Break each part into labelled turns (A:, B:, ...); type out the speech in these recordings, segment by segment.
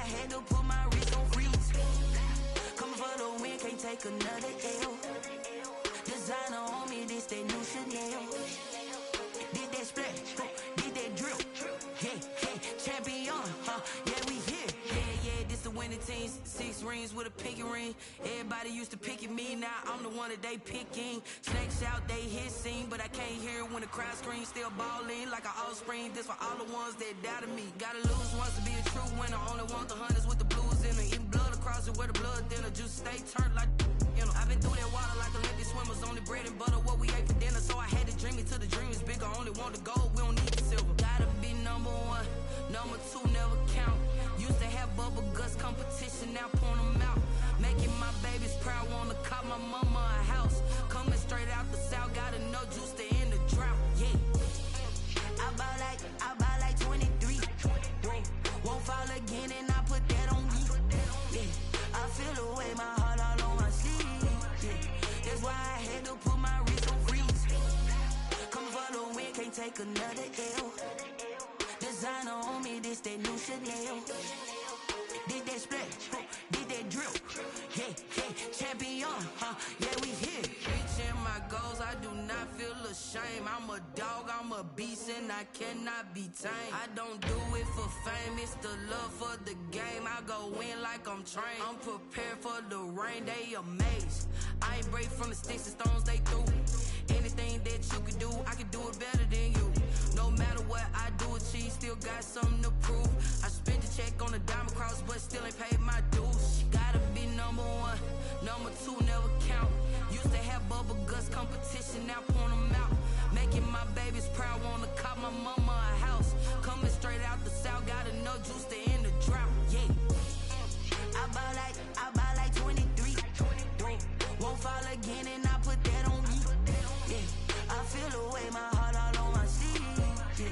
A: I had to put my wrist on freeze. Coming for the win, can't take another L. Designer on me, this that new Chanel. Did that splash, did that drill. Yeah, champion, yeah, we here. Yeah, this the winning team. 6 rings with a pinky ring. Everybody used to pick at me, now I'm the one that they picking. Snakes out, they hit scene, but I can't hear it when the crowd screams. Still balling like an offspring. This for all the ones that doubted me. Gotta lose once to be a true winner. Only want the hunters with the blues in it. Eating blood across it where the blood dinner. Juice stay turned like, you know. I've been through that water like Olympic swimmers. Only bread and butter, what we ate for dinner. So I had to dream it till the dream is bigger. Only want the gold, we don't need the silver. Gotta be number 1, number 2 never count. Used to have bubble guts competition, now point them out. Making my babies proud, wanna cop my mama a house. Coming straight out the south, gotta know juice to end the drought. Yeah, I buy like 23. Whoa, won't fall again and I put that on me. Yeah, I feel the way, my heart all on my sleeve. Yeah, that's why I had to put my wrist on freeze. Coming for the win, can't take another L. Designer on me, this that new Chanel. Did that splash, did that drill. Yeah, champion, yeah, we here. Reaching my goals, I do not feel ashamed. I'm a dog, I'm a beast, and I cannot be tamed. I don't do it for fame, it's the love for the game. I go in like I'm trained. I'm prepared for the rain, they amazed. I ain't break from the sticks and stones they threw. Anything that you can do, I can do it better than you. No matter what I do achieve, still got something to prove. I spent the check on the diamond cross, but still ain't paid my dues. Gotta be number 1, number 2 never count. Used to have bubble guts competition, now point them out. Making my babies proud, wanna cop my mama a house. Coming straight out the south, gotta know juice to end the drought. Yeah, I buy like 23. Won't fall again and I put that on me. Yeah, I feel the way, my heart all on my sleeve. Yeah,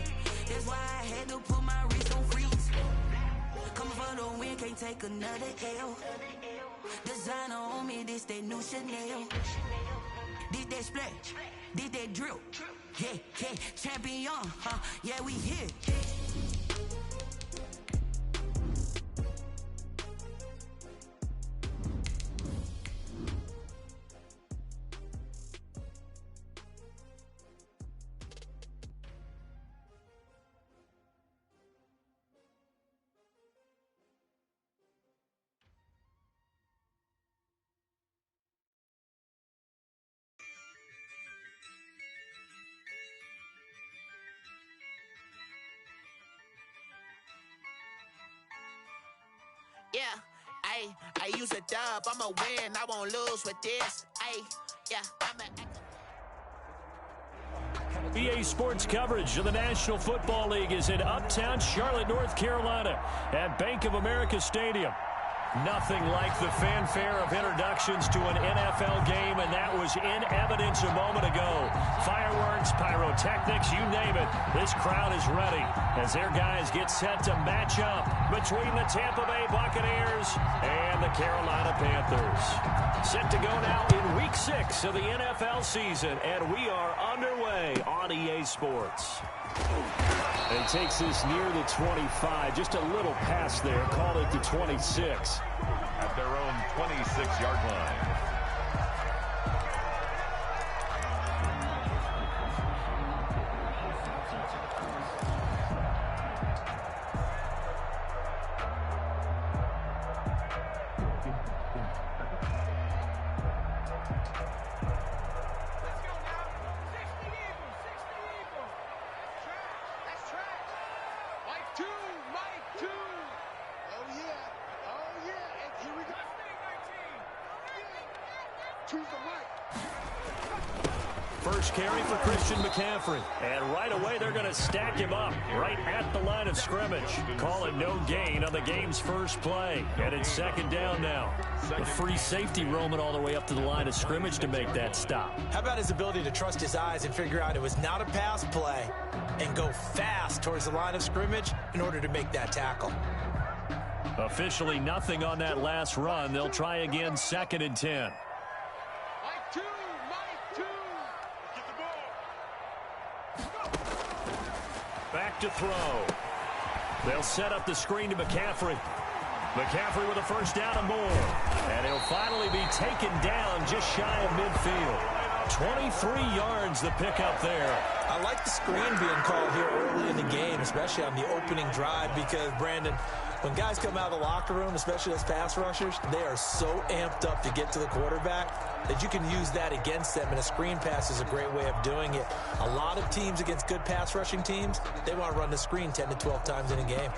A: that's why I had to put my wrist on freeze. Coming for the win, can't take another L. Designer on me, this that new Chanel. Did that splash, did that drill. Yeah, champion, yeah, we here.
B: Yeah, I use a dub, I'ma win, I won't lose with this.
C: EA Sports coverage of the National Football League is in Uptown Charlotte, North Carolina at Bank of America Stadium. Nothing like the fanfare of introductions to an NFL game, and that was in evidence a moment ago. Fireworks, pyrotechnics, you name it. This crowd is ready as their guys get set to match up between the Tampa Bay Buccaneers and the Carolina Panthers. Set to go now in Week 6 of the NFL season, and we are underway on EA Sports. And takes this near the 25, just a little pass there, called it the 26.
D: At their own 26-yard line.
C: First carry for Christian McCaffrey. And right away, they're going to stack him up right at the line of scrimmage. Call it no gain on the game's first play. And it's second down now. A free safety roaming all the way up to the line of scrimmage to make that stop.
E: How about his ability to trust his eyes and figure out it was not a pass play and go fast towards the line of scrimmage in order to make that tackle?
C: Officially nothing on that last run. They'll try again, 2nd and 10. Back to throw. They'll set up the screen to McCaffrey. McCaffrey with a first down and more. And he'll finally be taken down just shy of midfield. 23 yards the pickup there.
E: I like the screen being called here early in the game, especially on the opening drive, because, Brandon, when guys come out of the locker room, especially as pass rushers, they are so amped up to get to the quarterback that you can use that against them, and a screen pass is a great way of doing it. A lot of teams against good pass rushing teams, they want to run the screen 10 to 12 times in a game.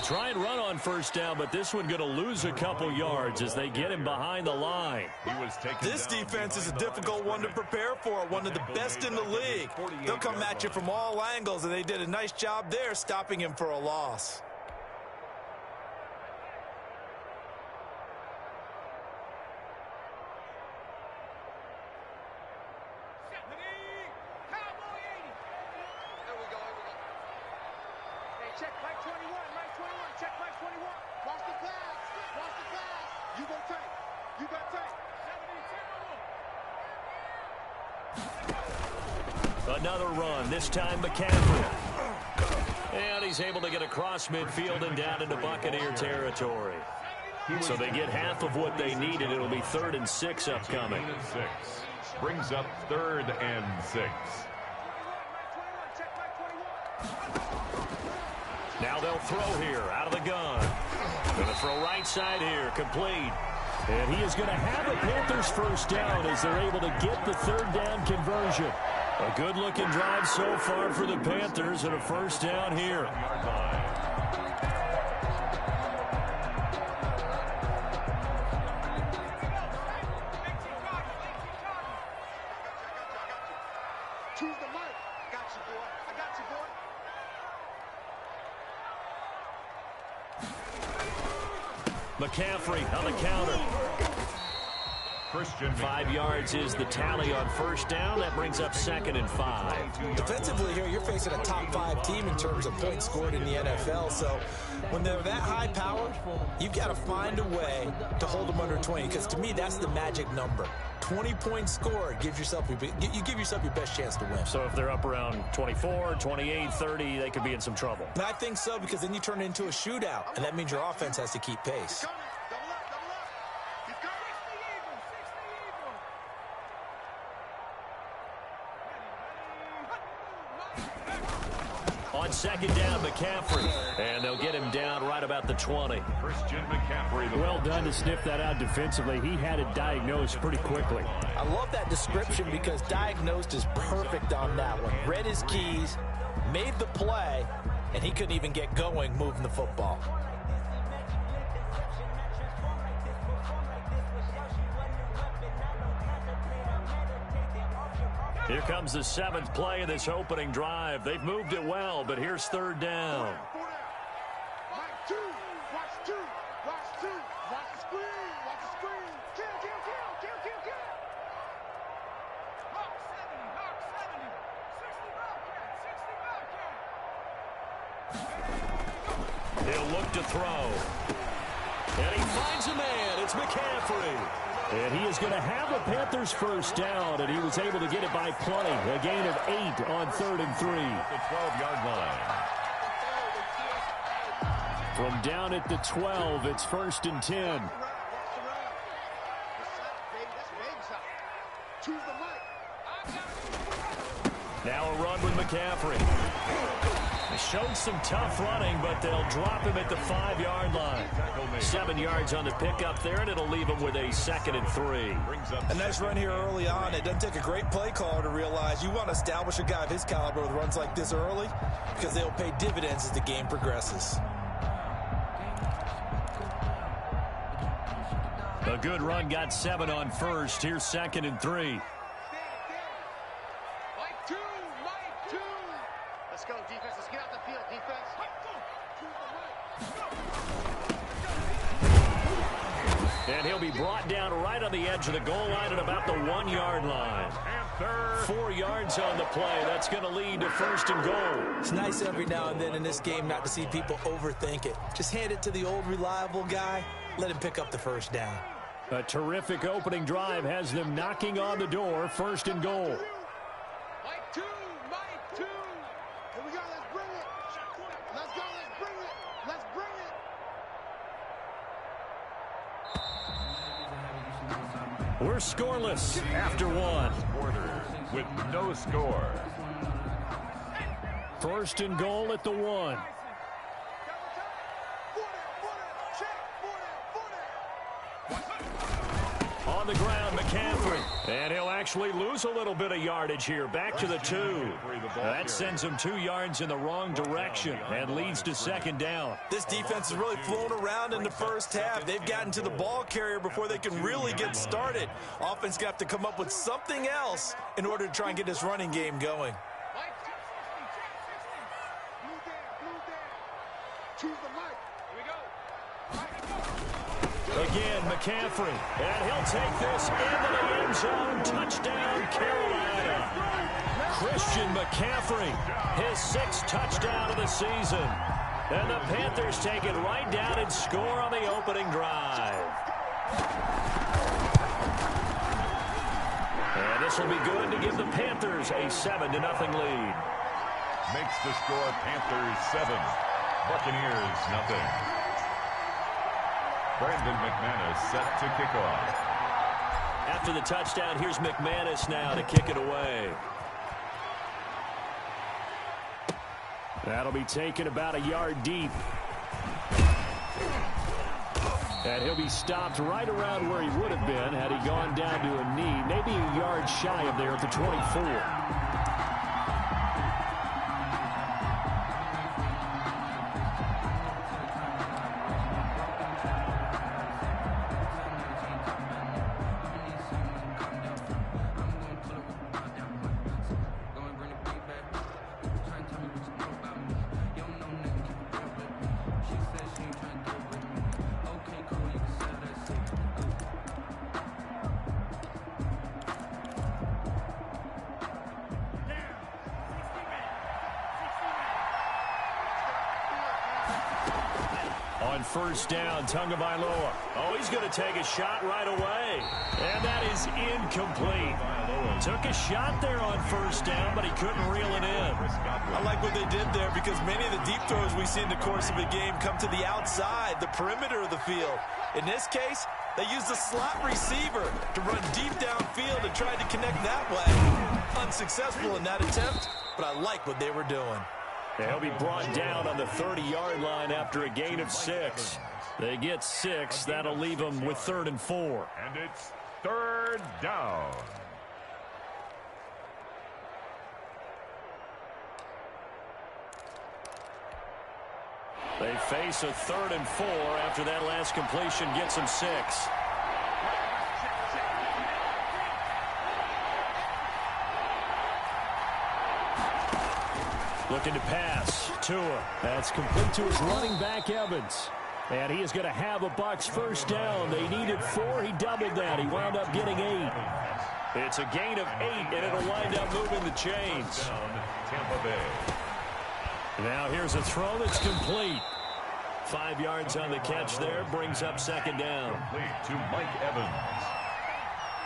C: Try and run on first down, but this one going to lose a couple yards as they get him behind the line.
E: This defense is a difficult one to prepare for, one of the best in the league. They'll come at you from all angles, and they did a nice job there stopping him for a loss.
F: Check Mike 21, Mike 21, check Mike 21. Watch the pass, you got tight, you got tight.
C: Another run, this time McCaffrey. And he's able to get across midfield and down into Buccaneer territory. So they get half of what they needed. It'll be 3rd and 6 upcoming.
D: Brings up 3rd and 6.
C: Now they'll throw here, out of the gun. Going to throw right side here, complete. And he is going to have a Panthers first down as they're able to get the 3rd down conversion. A good-looking drive so far for the Panthers and a first down here.
F: Choose the mic. I got you, boy. I got you, boy.
C: McCaffrey on the counter. 5 yards is the tally on first down. That brings up 2nd and 5.
E: Defensively here, you're facing a top 5 team in terms of points scored in the NFL. So when they're that high powered, you've got to find a way to hold them under 20. Because to me, that's the magic number. 20 points scored gives yourself you give yourself your best chance to win.
C: So if they're up around 24, 28, 30, they could be in some trouble.
E: And I think so, because then you turn it into a shootout, and that means your offense has to keep pace.
C: On 2nd down, McCaffrey. And they'll get him down right about the 20.
D: Christian McCaffrey.
C: Well done to sniff that out defensively. He had it diagnosed pretty quickly.
E: I love that description because diagnosed is perfect on that one. Read his keys, made the play, and he couldn't even get going moving the football.
C: Here comes the 7th play of this opening drive. They've moved it well, but here's 3rd down. He'll look to throw. And he finds a man. It's McCaffrey. And he is going to have a Panthers first down, and he was able to get it by plenty. A gain of 8 on 3rd and 3.
D: The 12-yard line.
C: From down at the 12, it's 1st and 10. Now a run with McCaffrey. They showed some tough running, but they'll drop him at the 5-yard line. 7 yards on the pickup there, and it'll leave him with a 2nd and 3.
E: A nice run here early on. It doesn't take a great play caller to realize you want to establish a guy of his caliber with runs like this early because they'll pay dividends as the game progresses.
C: A good run, got 7 on first. Here's 2nd and 3.
F: Let's go, defense. Let's get out the field, defense.
C: And he'll be brought down right on the edge of the goal line at about the 1-yard line.
D: third.
C: 4 yards on the play. That's going to lead to 1st and goal.
E: It's nice every now and then in this game not to see people overthink it. Just hand it to the old reliable guy. Let him pick up the first down.
C: A terrific opening drive has them knocking on the door. 1st and goal.
F: Mike 2, Mike 2. Here we go, let's bring it. Let's go, let's bring it. Let's bring it.
C: We're scoreless after 1.
D: Quarters with no score.
C: 1st and goal at the 1. On the ground, McCaffrey. And he'll actually lose a little bit of yardage here. Back to the 2. That sends him 2 yards in the wrong direction and leads to 2nd down.
E: This defense has really flown around in the first half. They've gotten to the ball carrier before they can really get started. Offense got to come up with something else in order to try and get this running game going.
F: Choose the mic. Here we go.
C: Again, McCaffrey. And he'll take this into the end zone. Touchdown, Carolina. Christian McCaffrey, his 6th touchdown of the season. And the Panthers take it right down and score on the opening drive. And this will be good to give the Panthers a 7-0 lead.
D: Makes the score Panthers 7, Buccaneers nothing. Brandon McManus set to kick off.
C: After the touchdown, here's McManus now to kick it away. That'll be taken about a yard deep. And he'll be stopped right around where he would have been had he gone down to a knee, maybe a yard shy of there at the 24. On 1st down, Tagovailoa. Oh, he's going to take a shot right away. And that is incomplete. Took a shot there on 1st down, but he couldn't reel it in.
E: I like what they did there because many of the deep throws we see in the course of a game come to the outside, the perimeter of the field. In this case, they used the slot receiver to run deep downfield and tried to connect that way. Unsuccessful in that attempt, but I like what they were doing.
C: They'll be brought down on the 30-yard line after a gain of 6. They get 6. That'll leave them with 3rd and 4.
D: And it's 3rd down.
C: They face a 3rd and 4 after that last completion gets them 6. Looking to pass. Tua. That's complete to his running back, Evans. And he is going to have a Bucs 1st down. They needed 4. He doubled that. He wound up getting 8. It's a gain of 8, and it'll wind up moving the chains.
D: Tampa Bay.
C: Now here's a throw that's complete. 5 yards on the catch there. Brings up 2nd down.
D: Complete to Mike Evans.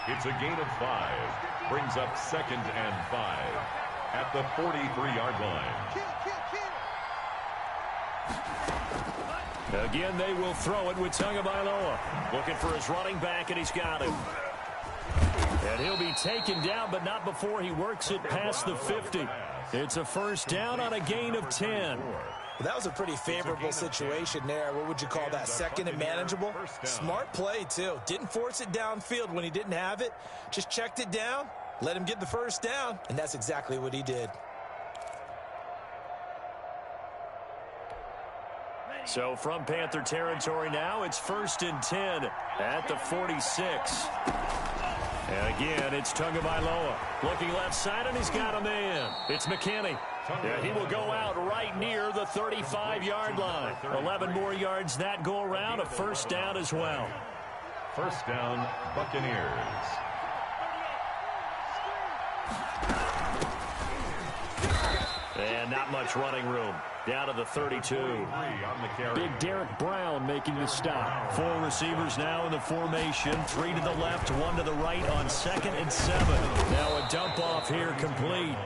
D: It's a gain of 5. Brings up 2nd and 5. At the 43-yard line.
C: Again, they will throw it with Tagovailoa. Looking for his running back, and he's got him. And he'll be taken down, but not before he works it past the 50. It's a 1st down on a gain of 10.
E: Well, that was a pretty favorable situation there. What would you call that? 2nd and manageable? Smart play, too. Didn't force it downfield when he didn't have it. Just checked it down. Let him get the 1st down, and that's exactly what he did.
C: So from Panther territory now, it's 1st and 10 at the 46. And again, it's Tagovailoa. Looking left side, and he's got a man. It's McKinney. Yeah, he will go out right near the 35-yard line. 11 more yards that go around, a 1st down as well.
D: 1st down, Buccaneers.
C: And not much running room. Down to the 32. Big Derek Brown making the stop. 4 receivers now in the formation. 3 to the left, 1 to the right on 2nd and 7. Now a dump off here complete.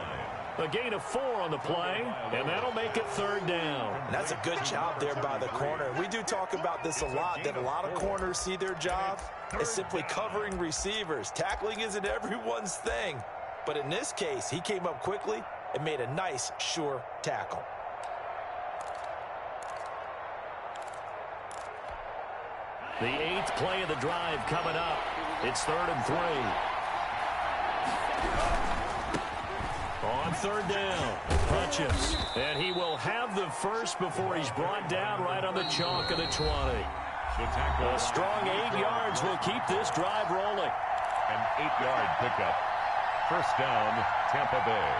C: A gain of 4 on the play, and that'll make it 3rd down.
E: And that's a good job there by the corner. We do talk about this a lot, that a lot of corners see their job as simply covering receivers. Tackling isn't everyone's thing. But in this case, he came up quickly and made a nice, sure tackle.
C: The 8th play of the drive coming up. It's 3rd and 3. On 3rd down, Hutchins. And he will have the first before he's brought down right on the chalk of the 20. A strong 8 yards will keep this drive rolling.
D: An 8-yard pickup. 1st down, Tampa Bay.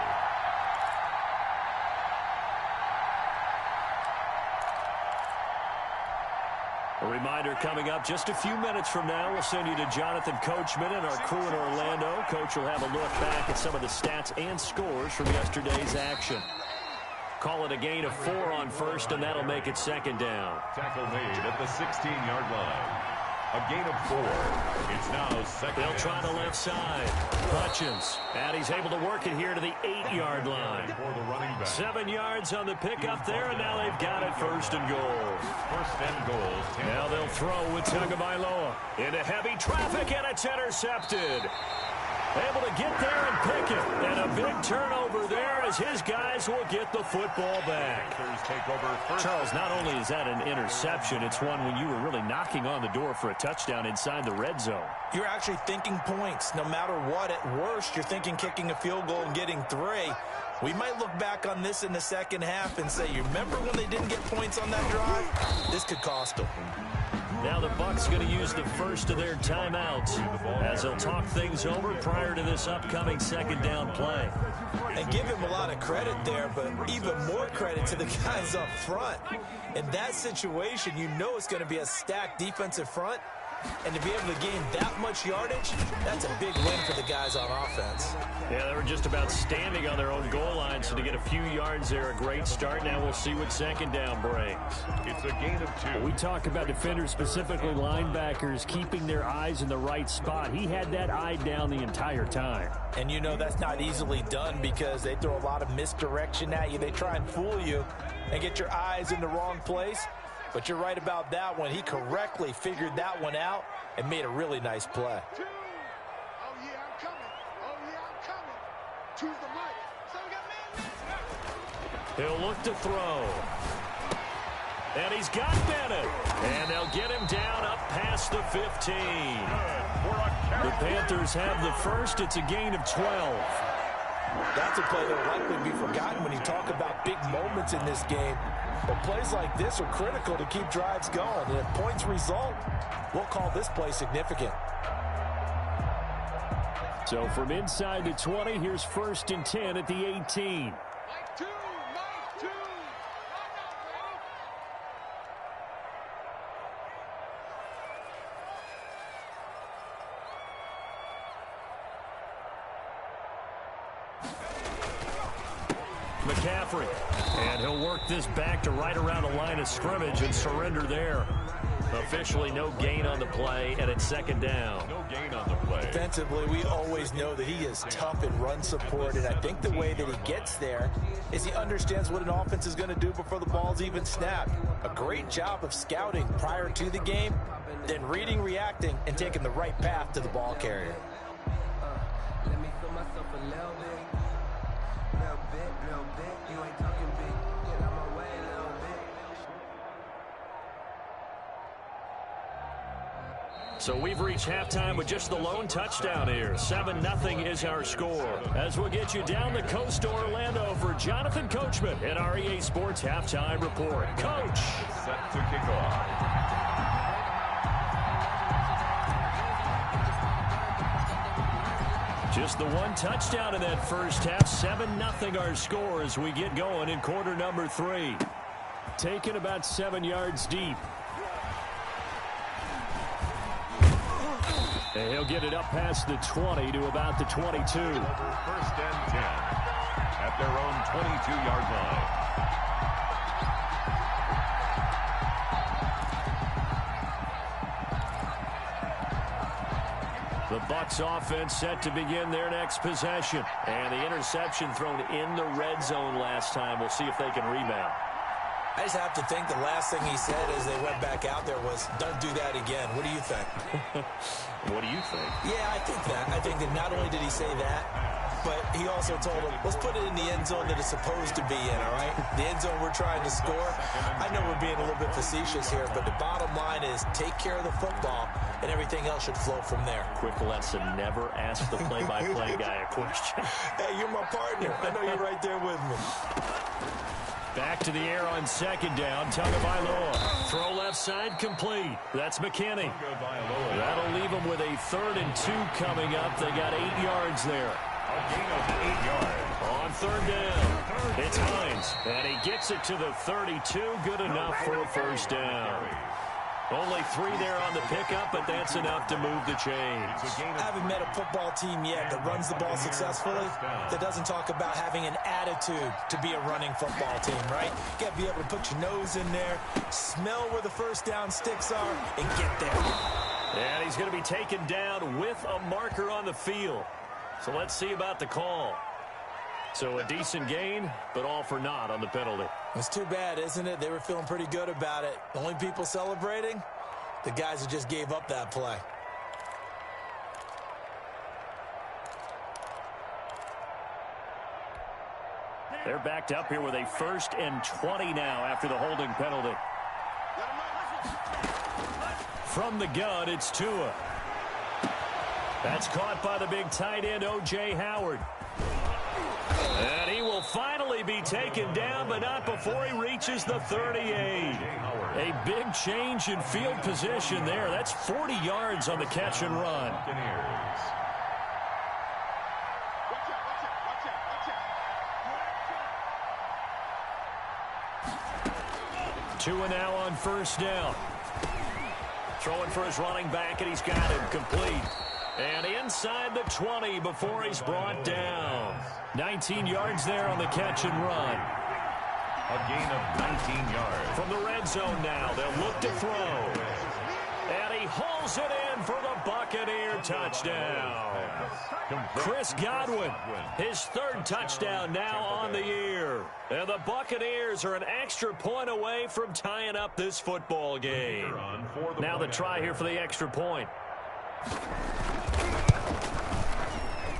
C: A reminder coming up just a few minutes from now. We'll send you to Jonathan Coachman and our crew in Orlando. Coach will have a look back at some of the stats and scores from yesterday's action. Call it a gain of 4 on 1st, and that'll make it 2nd down.
D: Tackle made at the 16-yard line. A gain of 4. It's now 2nd.
C: They'll try the left side. Hutchins. And he's able to work it here to the 8-yard line.
D: For the running back.
C: 7 yards on the pickup there, and now they've got it 1st and goal.
D: 1st and goal.
C: Now they'll throw with Tagovailoa. Into heavy traffic, and it's intercepted. Able to get there and pick it. And a big turnover there as his guys will get the football back.
D: Take over first.
C: Charles, not only is that an interception, it's one when you were really knocking on the door for a touchdown inside the red zone.
E: You're actually thinking points. No matter what, at worst, you're thinking kicking a field goal and getting 3. We might look back on this in the second half and say, you remember when they didn't get points on that drive? This could cost them.
C: Now the Bucs going to use the first of their timeouts as they'll talk things over prior to this upcoming 2nd down play.
E: And give him a lot of credit there, but even more credit to the guys up front. In that situation, you know it's going to be a stacked defensive front. And to be able to gain that much yardage, that's a big win for the guys on offense.
C: Yeah, they were just about standing on their own goal line, so to get a few yards there, a great start. Now we'll see what 2nd down brings.
D: It's a gain of 2.
C: We talk about defenders, specifically linebackers, keeping their eyes in the right spot. He had that eye down the entire time.
E: And you know that's not easily done because they throw a lot of misdirection at you. They try and fool you and get your eyes in the wrong place. But you're right about that one. He correctly figured that one out and made a really nice play.
F: Oh, yeah, I'm coming. Oh, yeah, I'm coming. Choose the mic. So we got man.
C: He'll look to throw. And he's got Bennett. And they'll get him down up past the 15. The Panthers have the first. It's a gain of 12.
E: That's a play that will likely be forgotten when you talk about big moments in this game. But plays like this are critical to keep drives going. And if points result, we'll call this play significant.
C: So from inside the 20, here's 1st and 10 at the 18.
F: Mike 2, Mike 2.
C: McCaffrey. And he'll work this back to right around the line of scrimmage and surrender there. Officially no gain on the play, and it's 2nd down.
D: No gain on the play.
E: Defensively, we always know that he is tough in run support, and I think the way that he gets there is he understands what an offense is going to do before the ball's even snapped. A great job of scouting prior to the game, then reading, reacting, and taking the right path to the ball carrier.
G: Let me feel myself a little bit. You ain't talking big. Get out my way a little bit.
C: So we've reached halftime with just the lone touchdown here. 7-0 is our score. As we'll get you down the coast to Orlando for Jonathan Coachman at our EA Sports Halftime Report. Coach.
D: Set to kick off.
C: Just the one touchdown in that first half. 7-0 our score as we get going in quarter number 3. Taken about 7 yards deep. And he'll get it up past the 20 to about the 22.
D: 1st and 10 at their own 22-yard line.
C: The Bucs offense set to begin their next possession. And the interception thrown in the red zone last time. We'll see if they can rebound.
E: I just have to think the last thing he said as they went back out there was, don't do that again. What do you think?
C: What do you think?
E: Yeah, I think that. I think that not only did he say that, but he also told him, let's put it in the end zone that it's supposed to be in, all right? The end zone we're trying to score. I know we're being a little bit facetious here, but the bottom line is take care of the football, and everything else should flow from there.
C: Quick lesson, never ask the play-by-play guy a question.
E: Hey, you're my partner. I know you're right there with me.
C: Back to the air on second down. Tagovailoa. Throw left side complete. That's McKinney. That'll leave them with a 3rd and 2 coming up. They got 8 yards there.
D: A gain of 8 yards.
C: On 3rd down, it's Hines. And he gets it to the 32. Good enough for a 1st down. Only 3 there on the pickup, but that's enough to move the chains.
E: I haven't met a football team yet that runs the ball successfully that doesn't talk about having an attitude to be a running football team, right? You got to be able to put your nose in there, smell where the 1st down sticks are, and get there.
C: And he's going to be taken down with a marker on the field. So let's see about the call. So a decent gain, but all for naught on the penalty.
E: It's too bad, isn't it? They were feeling pretty good about it. The only people celebrating, the guys who just gave up that play.
C: They're backed up here with a 1st and 20 now after the holding penalty. From the gun, it's Tua. That's caught by the big tight end, O.J. Howard. And he will finally be taken down, but not before he reaches the 38. A big change in field position there. That's 40 yards on the catch and run. Tua now on 1st down. Throwing for his running back, and he's got him complete. And inside the 20 before he's brought down. 19 yards there on the catch and run.
D: A gain of 19 yards.
C: From the red zone now, they'll look to throw. And he hauls it in for the Buccaneer touchdown. Chris Godwin, his 3rd touchdown now on the year. And the Buccaneers are an extra point away from tying up this football game. Now the try here for the extra point.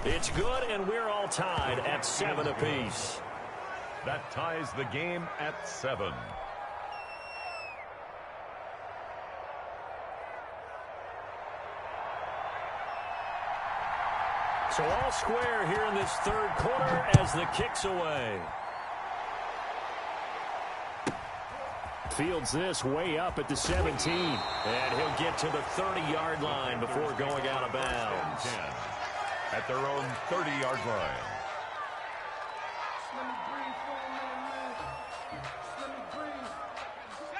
C: It's good, and we're all tied at 7 apiece.
D: That ties the game at 7.
C: So all square here in this 3rd quarter as the kick's away. Fields this way up at the 17. And he'll get to the 30-yard line before going out of bounds.
D: At their own 30-yard line.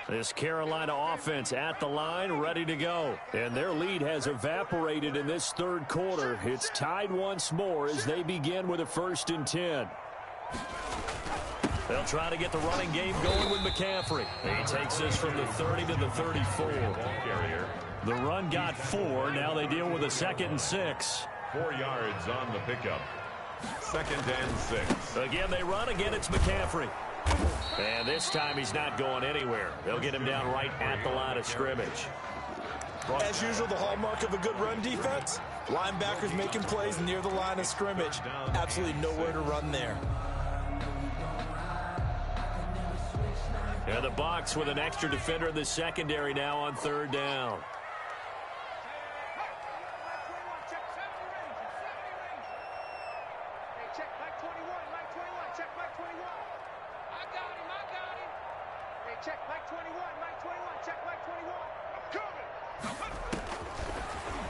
C: This Carolina offense at the line, ready to go. And their lead has evaporated in this 3rd quarter. It's tied once more as they begin with a 1st and 10. They'll try to get the running game going with McCaffrey. He takes this from the 30 to the 34. The run got 4. Now they deal with a 2nd and 6.
D: 4 yards on the pickup. 2nd and 6.
C: Again, they run. Again, it's McCaffrey. And this time he's not going anywhere. They'll get him down right at the line of scrimmage.
E: As usual, the hallmark of a good run defense, linebackers making plays near the line of scrimmage. Absolutely nowhere to run there.
C: And the Bucs with an extra defender in the secondary now on 3rd down.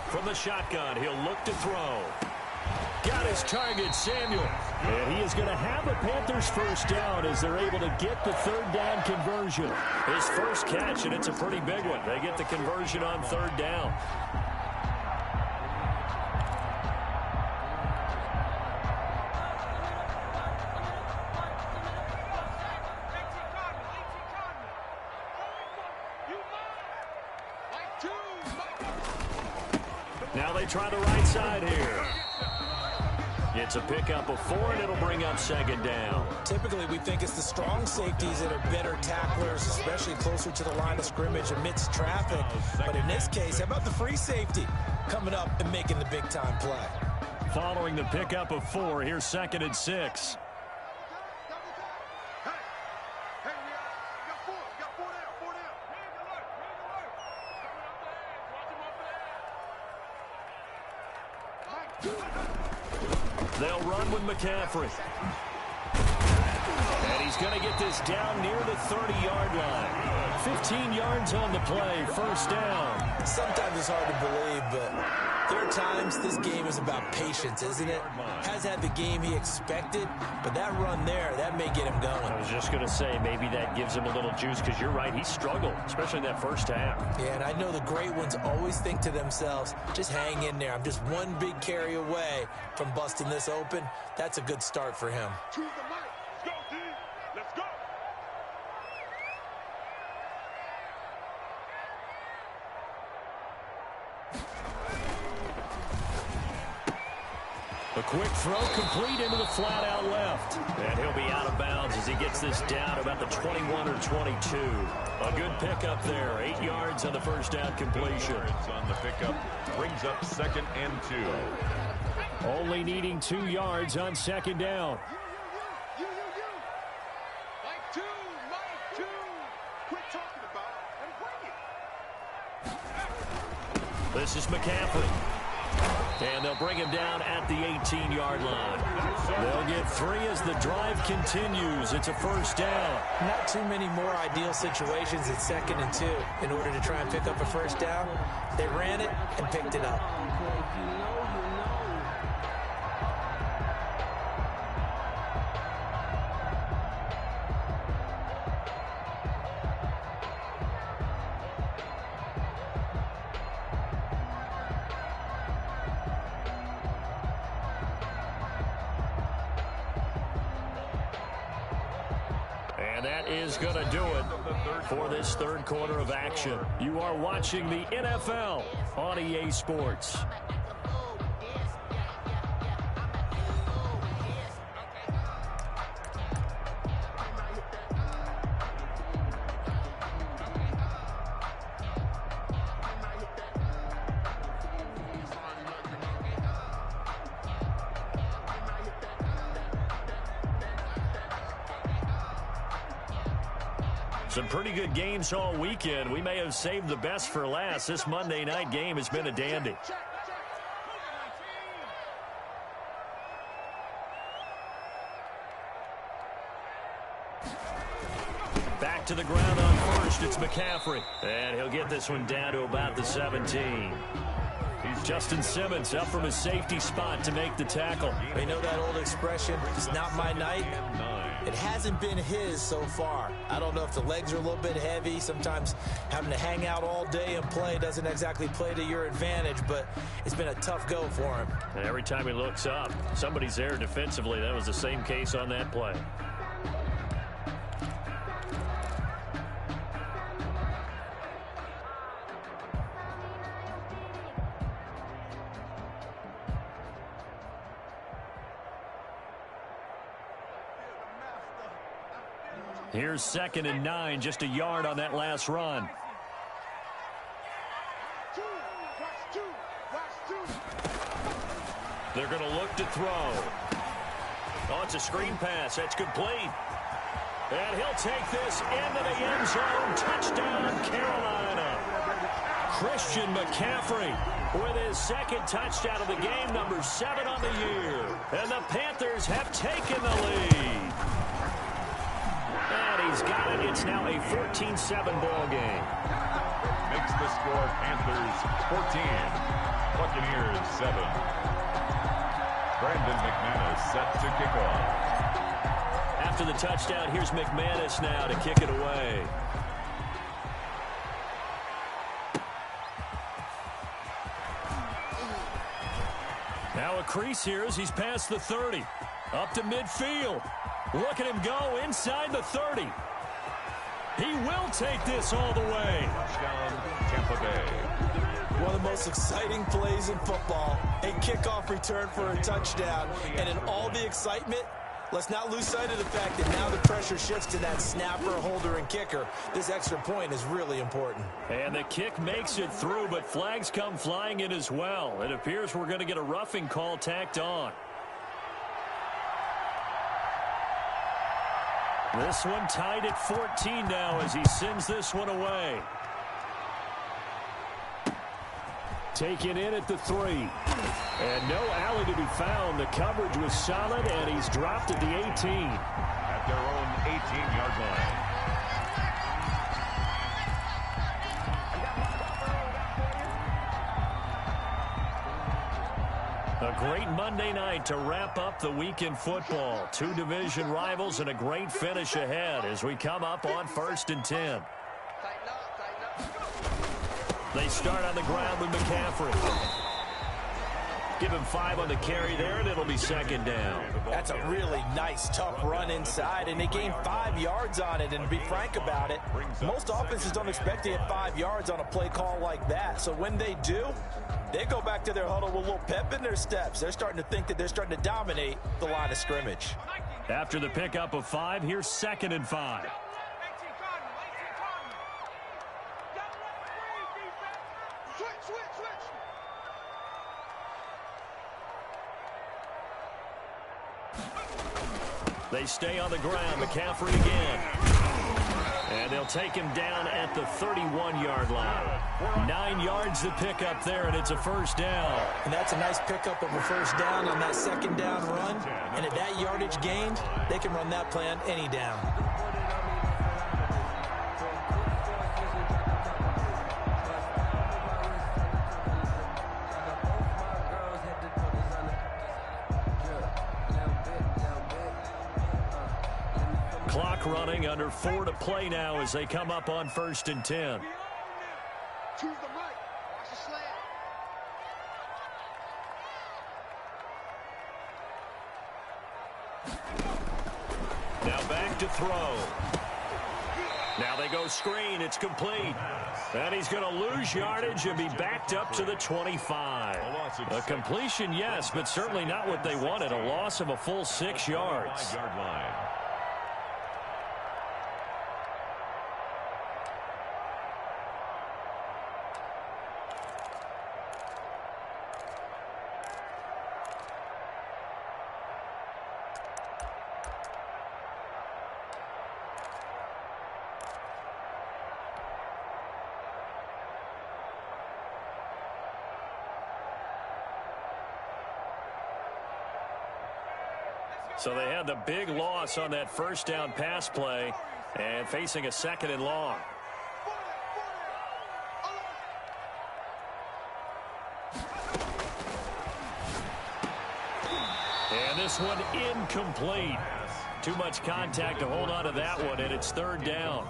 C: From the shotgun, he'll look to throw. Got his target, Samuel. And he is going to have the Panthers 1st down as they're able to get the 3rd down conversion. His first catch, and it's a pretty big one. They get the conversion on 3rd down. Now they try the right side here. It's a pickup of 4, and it'll bring up second down.
E: Typically, we think it's the strong safeties that are better tacklers, especially closer to the line of scrimmage amidst traffic. But in this case, how about the free safety coming up and making the big-time play?
C: Following the pickup of 4, here's 2nd and 6. They'll run with McCaffrey. And he's going to get this down near the 30-yard line. 15 yards on the play, first down.
E: Sometimes it's hard to believe, but there are times this game is about patience, isn't it? Has had the game he expected, but that run there, that may get him going.
C: I was just going to say, maybe that gives him a little juice, because you're right, he struggled, especially in that first half.
E: Yeah, and I know the great ones always think to themselves, just hang in there. I'm just one big carry away from busting this open. That's a good start for him.
F: To the mic. Let's go, D. Let's go.
C: A quick throw complete into the flat out left. And he'll be out of bounds as he gets this down about the 21 or 22. A good pickup there. 8 yards on the first down completion.
D: On the pickup brings up 2nd and 2.
C: Only needing 2 yards on second down.
F: You. Mike 2. Quit talking about it and bring it.
C: This is McCaffrey. And they'll bring him down at the 18-yard line. They'll get 3 as the drive continues. It's a first down.
E: Not too many more ideal situations at 2nd and 2 in order to try and pick up a first down. They ran it and picked it up.
C: And that is going to do it for this third quarter of action. You are watching the NFL on EA Sports. Some pretty good games all weekend. We may have saved the best for last. This Monday night game has been a dandy. Back to the ground on first. It's McCaffrey. And he'll get this one down to about the 17. Justin Simmons up from his safety spot to make the tackle.
E: You know that old expression, it's not my night. It hasn't been his so far. I don't know if the legs are a little bit heavy. Sometimes having to hang out all day and play doesn't exactly play to your advantage, but it's been a tough go for him.
C: And every time he looks up, somebody's there defensively. That was the same case on that play. Here's 2nd and 9, just a yard on that last run. They're going to look to throw. Oh, it's a screen pass. That's complete. And he'll take this into the end zone. Touchdown, Carolina. Christian McCaffrey with his 2nd touchdown of the game, number 7 on the year. And the Panthers have taken the lead. And he's got it. It's now a 14-7 ball game.
D: Makes the score Panthers 14, Buccaneers 7. Brandon McManus set to kick off.
C: After the touchdown, here's McManus now to kick it away. Now a crease here as he's past the 30. Up to midfield. Look at him go inside the 30. He will take this all the way.
D: Touchdown, Tampa Bay.
E: One of the most exciting plays in football. A kickoff return for a touchdown. And in all the excitement, let's not lose sight of the fact that now the pressure shifts to that snapper, holder, and kicker. This extra point is really important.
C: And the kick makes it through, but flags come flying in as well. It appears we're going to get a roughing call tacked on. This one tied at 14 now as he sends this one away. Taken in at the 3. And no alley to be found. The coverage was solid, and he's dropped at the 18.
D: At their own 18-yard line.
C: A great Monday night to wrap up the week in football. 2 division rivals and a great finish ahead as we come up on 1st and 10. They start on the ground with McCaffrey. Give him 5 on the carry there, and it'll be 2nd down.
E: That's a really nice, tough run inside, and they gained 5 yards on it. And to be frank about it, most offenses don't expect to get 5 yards on a play call like that. So when they do, they go back to their huddle with a little pep in their steps. They're starting to think that they're starting to dominate the line of scrimmage.
C: After the pickup of 5, here's 2nd and 5. They stay on the ground. McCaffrey again. And they'll take him down at the 31-yard line. 9 yards to pick up there, and it's a 1st down.
E: And that's a nice pickup of a 1st down on that 2nd down run. And at that yardage gained, they can run that plan any down.
C: Clock running, under 4 to play now as they come up on 1st and 10. Now back to throw. Now they go screen. It's complete. And he's going to lose yardage and be backed up to the 25. A completion, yes, but certainly not what they wanted. A loss of a full 6 yards. So they had the big loss on that 1st down pass play and facing a 2nd and long. And this one incomplete. Too much contact to hold on to that one, and it's 3rd down.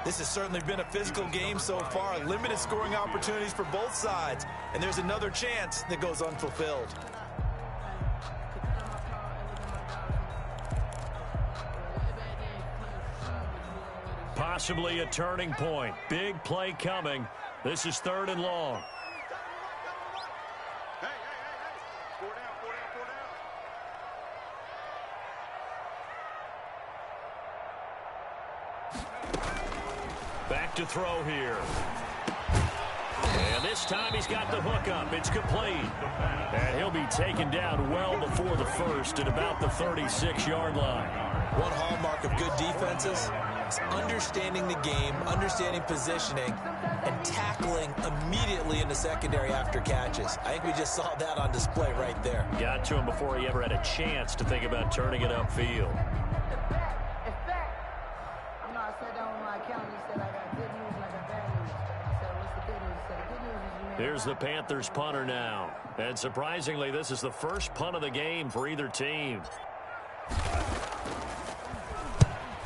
E: This has certainly been a physical game so far. Limited scoring opportunities for both sides. And there's another chance that goes unfulfilled.
C: Possibly a turning point. Big play coming. This is 3rd and long. Back to throw here. And this time he's got the hook up. It's complete. And he'll be taken down well before the 1st at about the 36-yard line.
E: One hallmark of good defenses is understanding the game, understanding positioning, and tackling immediately in the secondary after catches. I think we just saw that on display right there.
C: Got to him before he ever had a chance to think about turning it upfield. Here's the Panthers punter now. And surprisingly, this is the first punt of the game for either team.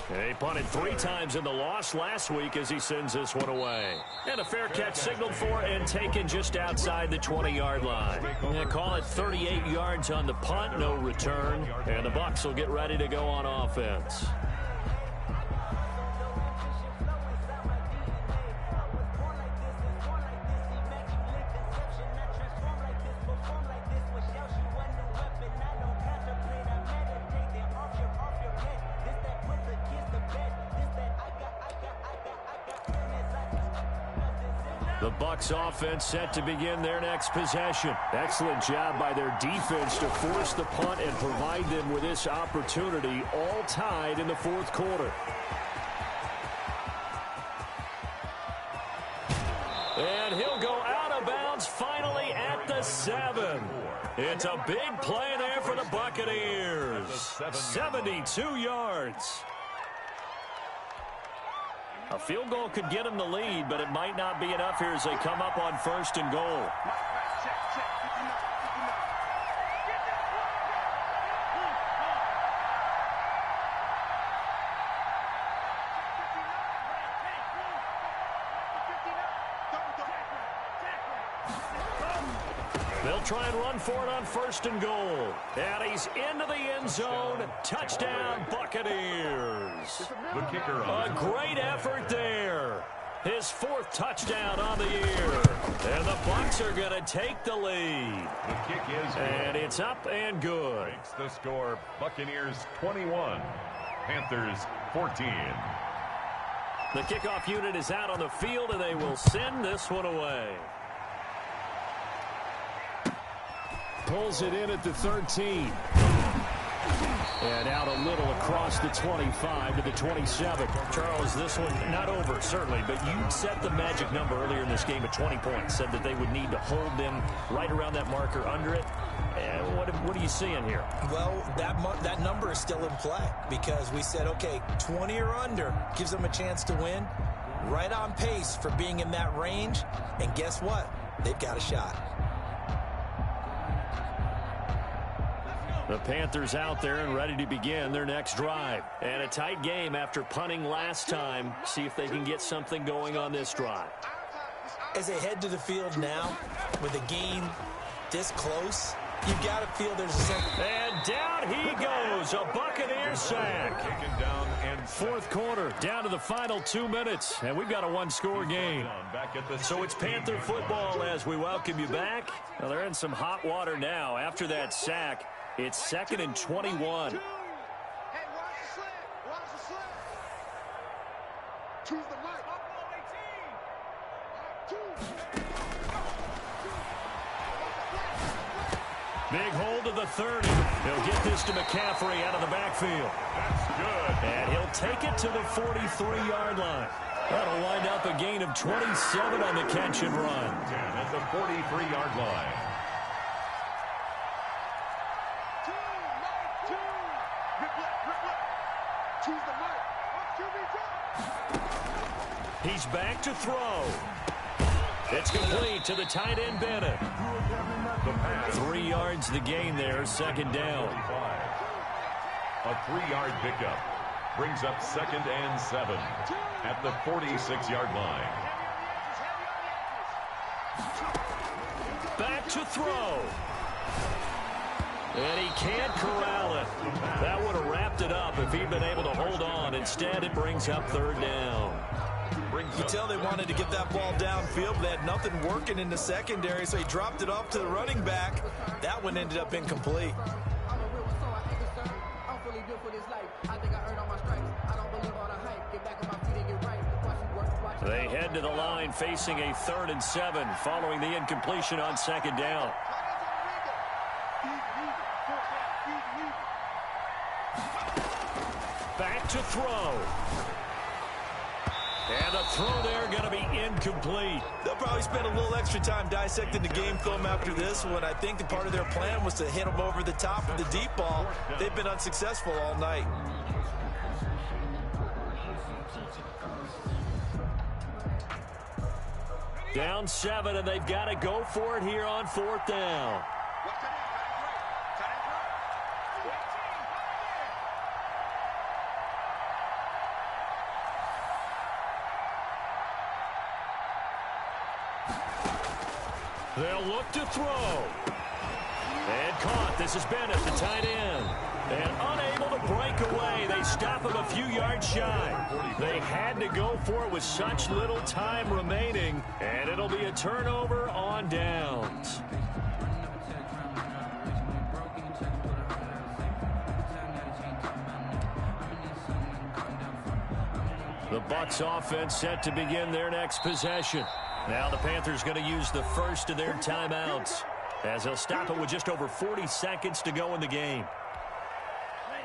C: He punted 3 times in the loss last week as he sends this one away. And a fair catch signaled for and taken just outside the 20-yard line. And call it 38 yards on the punt, no return. And the Bucs will get ready to go on offense. The Bucs offense set to begin their next possession. Excellent job by their defense to force the punt and provide them with this opportunity, all tied in the fourth quarter. And he'll go out of bounds finally at the 7. It's a big play there for the Buccaneers. 72 yards. A field goal could get them the lead, but it might not be enough here as they come up on 1st and goal. They'll try and run for it on 1st and goal. And he's into the end zone. Touchdown, Buccaneers.
D: The kicker.
C: A great effort there. His 4th touchdown on the year. And the Bucs are going to take the lead.
D: The kick is good.
C: And it's up and good.
D: Makes the score Buccaneers 21, Panthers 14.
C: The kickoff unit is out on the field, and they will send this one away.
H: Pulls it in at the 13. And out a little across the 25 to the 27.
C: Charles, this one not over, certainly, but you set the magic number earlier in this game at 20 points. Said that they would need to hold them right around that marker under it. And what are you seeing here?
E: Well, that number is still in play because we said, okay, 20 or under gives them a chance to win. Right on pace for being in that range. And guess what? They've got a shot.
C: The Panthers out there and ready to begin their next drive. And a tight game after punting last time. See if they can get something going on this drive.
E: As they head to the field now, with a game this close, you've got to feel there's a sense.
C: And down he goes. A Buccaneer sack.
D: Taken down and
C: 4th quarter, down to the final 2 minutes. And we've got a one-score game. So it's Panther football as we welcome you back. Well, they're in some hot water now after that sack. It's 2nd and 21.
F: Hey, watch the slip. Watch the slip. Choose the mic.
C: Big hold of the 30. He'll get this to McCaffrey out of the backfield.
D: that's good.
C: And he'll take it to the 43-yard line. That'll wind up a gain of 27 on the catch and run.
D: At the 43-yard line.
C: He's back to throw. It's complete to the tight end, Bennett. 3 yards the gain there, 2nd down.
D: A 3-yard pickup brings up 2nd and 7 at the 46-yard line.
C: Back to throw. And he can't corral it. That would have wrapped it up if he'd been able to hold on. Instead, it brings up 3rd down.
E: You tell they wanted to get that ball downfield, but they had nothing working in the secondary, so he dropped it off to the running back. That one ended up incomplete.
C: They head to the line facing a 3rd and 7 following the incompletion on 2nd down. Back to throw. And the throw there going to be incomplete.
E: They'll probably spend a little extra time dissecting the game film after this one. I think the part of their plan was to hit them over the top of the deep ball. They've been unsuccessful all night.
C: Down 7, and they've got to go for it here on 4th down. They'll look to throw. And caught. This is Bennett, the tight end. And unable to break away. They stop him a few yards shy. They had to go for it with such little time remaining. And it'll be a turnover on downs. The Bucs offense set to begin their next possession. Now the Panthers going to use the first of their timeouts, as they'll stop it with just over 40 seconds to go in the game.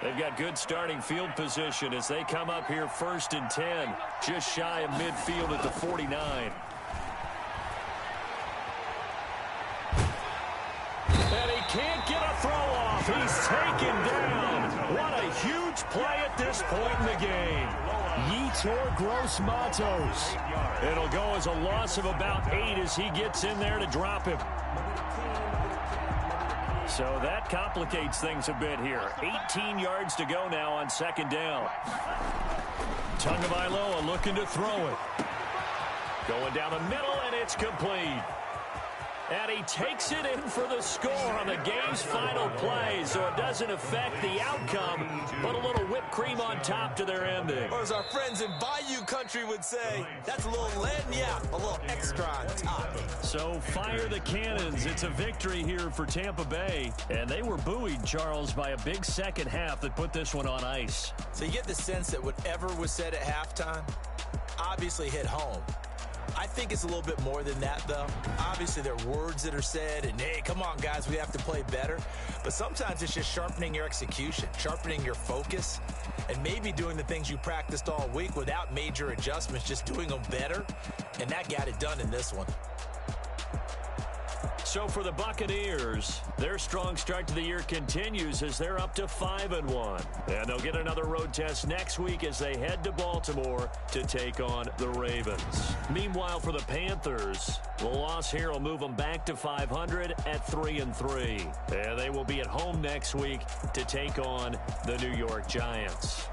C: They've got good starting field position as they come up here 1st and 10, just shy of midfield at the 49. And he can't get a throw off. He's taken down. What a huge play at this point in the game. Yetur Gross-Matos. It'll go as a loss of about 8 as he gets in there to drop him. So that complicates things a bit here. 18 yards to go now on 2nd down. Tagovailoa looking to throw it. Going down the middle, and it's complete. And he takes it in for the score on the game's final play, so it doesn't affect the outcome, but a little whipped cream on top to their ending.
E: Or as our friends in Bayou Country would say, that's a little lagniappe, a little extra on top.
C: So fire the cannons. It's a victory here for Tampa Bay. And they were buoyed, Charles, by a big second half that put this one on ice.
E: So you get the sense that whatever was said at halftime obviously hit home. I think it's a little bit more than that, though. Obviously, there are words that are said, and, hey, come on, guys, we have to play better. But sometimes it's just sharpening your execution, sharpening your focus, and maybe doing the things you practiced all week without major adjustments, just doing them better. And that got it done in this one.
C: So for the Buccaneers, their strong start to the year continues as they're up to 5-1. And they'll get another road test next week as they head to Baltimore to take on the Ravens. Meanwhile, for the Panthers, the loss here will move them back to 500 at 3-3. And they will be at home next week to take on the New York Giants.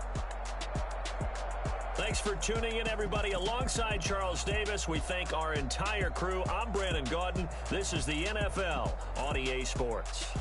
C: Thanks for tuning in, everybody. Alongside Charles Davis, we thank our entire crew. I'm Brandon Gaudin. This is the NFL on EA Sports.